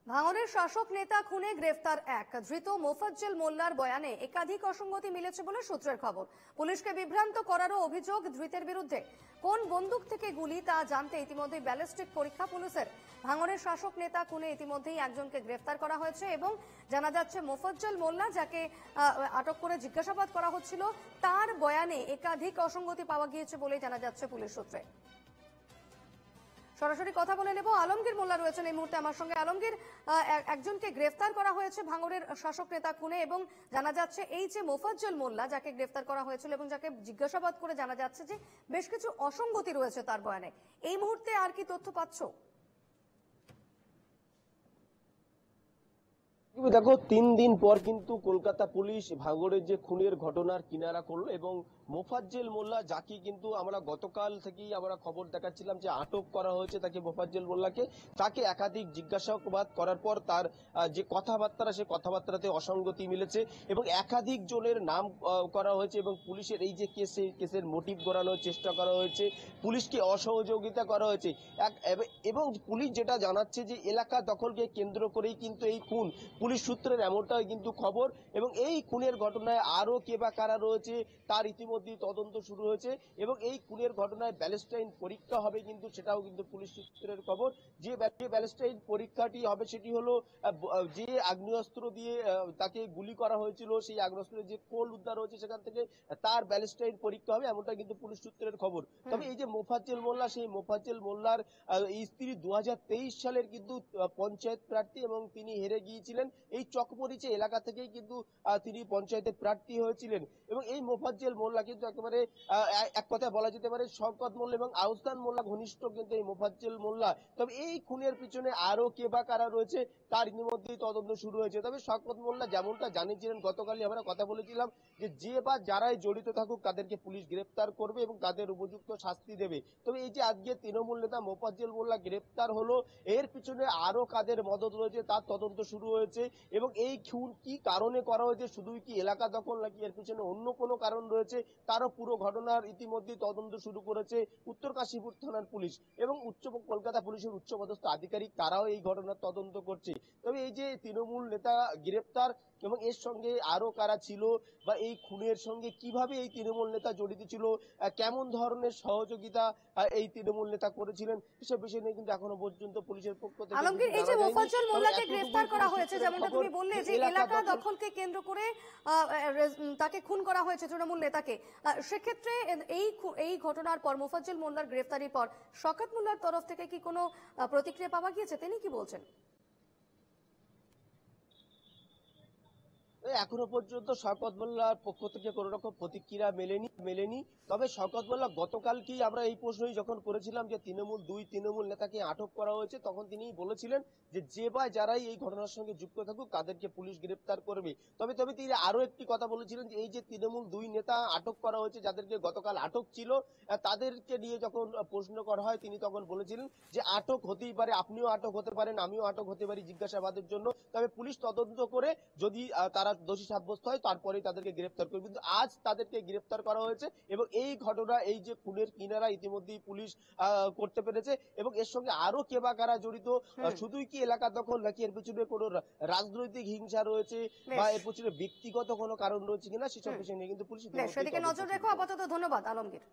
ভাঙড়ের শাসক নেতা খুনে গ্রেফতার এক ধৃত মোফাজ্জল মোল্লার বয়ানে একাধিক অসঙ্গতি মিলেছে বলে সূত্রের খবর। পুলিশকে বিভ্রান্ত করারও অভিযোগ ধৃতের বিরুদ্ধে। কোন বন্দুক থেকে গুলি তা জানতে ইতিমধ্যেই ব্যালিস্টিক পরীক্ষা পুলিশের। ভাঙড়ের শাসক নেতা খুনে ইতিমধ্যেই একজনকে গ্রেফতার করা হয়েছে এবং জানা যাচ্ছে মোফাজ্জল মোল্লা, যাকে আটক করে জিজ্ঞাসাবাদ করা হচ্ছিল, তার বয়ানে একাধিক অসঙ্গতি পাওয়া গিয়েছে বলে জানা যাচ্ছে পুলিশ সূত্রে। সরাসরি কথা বলে নেব, আলমগীর মোল্লা রয়েছেন এই মুহূর্তে আমার সঙ্গে। আলমগীর, একজনকে গ্রেফতার করা হয়েছে ভাঙড়ের শাসক নেতা খুনে এবং জানা যাচ্ছে এই যে মোফাজ্জল মোল্লা, যাকে গ্রেফতার করা হয়েছিল এবং যাকে জিজ্ঞাসাবাদ করে জানা যাচ্ছে যে বেশ কিছু অসঙ্গতি রয়েছে তার বয়ানে, এই মুহূর্তে আর কি তথ্য পাচ্ছ? দেখো, 3 দিন পর কিন্তু কলকাতা পুলিশ ভাঙড়ের যে খুনের ঘটনার কিনারা করলো এবং মোফাজ্জল মোল্লা, যাকে কিন্তু আমরা গতকাল থেকেই আমরা খবর দেখাচ্ছিলাম যে আটক করা হয়েছে তাকে, মোফাজ্জল মোল্লাকে, তাকে একাধিক জিজ্ঞাসাবাদ করার পর তার যে কথাবার্তা, সে কথাবার্তাতে অসঙ্গতি মিলেছে এবং একাধিক জনের নাম করা হয়েছে এবং পুলিশের এই যে কেসের মোটিভ গড়ানোর চেষ্টা করা হয়েছে, পুলিশকে অসহযোগিতা করা হয়েছে এবং পুলিশ যেটা জানাচ্ছে যে এলাকা দখলকে কেন্দ্র করেই কিন্তু এই খুন, পুলিশ সূত্রের এমনটাই কিন্তু খবর। এবং এই খুনের ঘটনায় আরো কে বা কারা রয়েছে তার ইতিমধ্যেই তদন্ত শুরু হয়েছে এবং এই খুনের ঘটনায় ব্যালিস্টাইন পরীক্ষা হবে কিন্তু, সেটাও কিন্তু পুলিশ সূত্রের খবর। যে ব্যালিস্টাইন পরীক্ষাটি হবে সেটি হলো যে আগ্নেয়াস্ত্র দিয়ে তাকে গুলি করা হয়েছিল, সেই আগ্নেয়াস্ত্রের যে কোল উদ্ধার হয়েছে সেখান থেকে তার ব্যালিস্টাইন পরীক্ষা হবে, এমনটা কিন্তু পুলিশ সূত্রের খবর। তবে এই যে মোফাজ্জল মোল্লা, সেই মোফাজ্জল মোল্লার স্ত্রী 2023 সালের কিন্তু পঞ্চায়েত প্রার্থী এবং তিনি হেরে গিয়েছিলেন এই চকমরিচে এলাকা থেকেই কিন্তু তিনি পঞ্চায়েতের প্রার্থী হয়েছিলেন এবং এই মোফাজ্জল মোল্লা কিন্তু একেবারে এক কথায় বলা যেতে পারে শওকত মোল্লা এবং আউসান মোল্লা ঘনিষ্ঠ কিন্তু এই মোফাজ্জল মোল্লা। তবে এই খুনের পিছনে আরো কে বা কারা রয়েছে তার ইতিমধ্যেই তদন্ত শুরু হয়েছে। তবে শওকত মোল্লা যেমনটা জানিয়েছিলেন, গতকালই আমরা কথা বলেছিলাম যে বা যারাই জড়িত থাকুক তাদেরকে পুলিশ গ্রেফতার করবে এবং তাদের উপযুক্ত শাস্তি দেবে। তবে এই যে আজকে তৃণমূল নেতা মোফাজ্জল মোল্লা গ্রেফতার হলো, এর পিছনে আরো কাদের মদত রয়েছে তার তদন্ত শুরু হয়েছে এবং এই খুন কি কারণে করা হয়েছে, শুধুই কি এলাকা দখল নাকি এর পিছনে অন্য কোনো কারণ রয়েছে, তারও পুরো ঘটনার ইতিমধ্যে তদন্ত শুরু করেছে উত্তর কাশীপুর থানার পুলিশ এবং কলকাতা পুলিশের উচ্চপদস্থ আধিকারিক, তারাও এই ঘটনার তদন্ত করছে। তবে এই যে তৃণমূল নেতা গ্রেফতার এবং এর সঙ্গে আরো কারা ছিল বা এই খুনের সঙ্গে কিভাবে এই তৃণমূল নেতা জড়িত ছিল, কেমন ধরনের সহযোগিতা এই তৃণমূল নেতা করেছিলেন, এসব বিষয় নিয়ে কিন্তু এখনো পর্যন্ত পুলিশের পক্ষ থেকে আলমগীর, এই যে মোফাজ্জল মোল্লাকে গ্রেফতার করা হয়েছে, যেমনটা তুমি বললে যে এলাকা দখলকে কেন্দ্র করে তাকে খুন করা হয়েছে তৃণমূল নেতাকে, সেক্ষেত্রে এই ঘটনার পর মোফাজ্জল মোল্লার গ্রেফতারির পর শওকত মোল্লার তরফ থেকে কি কোনো প্রতিক্রিয়া পাওয়া গিয়েছে? তিনি কি বলছেন? এখনো পর্যন্ত শওকত মোল্লার পক্ষ থেকে কোন রকম প্রতিক্রিয়া মেলেনি। তবে শওকত মোল্লা গতকালকেই আমরা এই প্রশ্নই যখন করেছিলাম যে দুই তৃণমূল নেতাকে আটক করা হয়েছে, তখন তিনি বলেছিলেন যে বা যারাই এই ঘটনার সঙ্গে যুক্ত থাকুক তাদেরকে পুলিশ গ্রেফতার করবে। তবে তিনি আরো একটি কথা বলেছিলেন যে এই যে তৃণমূল 2 নেতা আটক করা হয়েছে, যাদেরকে গতকাল আটক ছিল, তাদেরকে নিয়ে যখন প্রশ্ন করা হয় তিনি তখন বলেছিলেন যে আটক হতেই পারে, আপনিও আটক হতে পারেন, আমিও আটক হতে পারি জিজ্ঞাসাবাদের জন্য, তবে পুলিশ তদন্ত করে যদি তারা দোষী সাব্যস্ত হয় তারপরে তাদেরকে গ্রেফতার করবে। কিন্তু আজ তাদেরকে গ্রেফতার করা হয়েছে এবং এই ঘটনা, এই যে খুনের কিনারা ইতিমধ্যেই পুলিশ করতে পেরেছে এবং এর সঙ্গে আরো কে বা কারা জড়িত, শুধুই কি এলাকা দখল নাকি এর পিছনে কোনো রাজনৈতিক হিংসা রয়েছে বা এর পিছনে ব্যক্তিগত কোনো কারণ রয়েছে কিনা, সেসব বিষয় নিয়ে কিন্তু পুলিশ সেদিকে নজর রেখো। আপাতত ধন্যবাদ আলমগীর।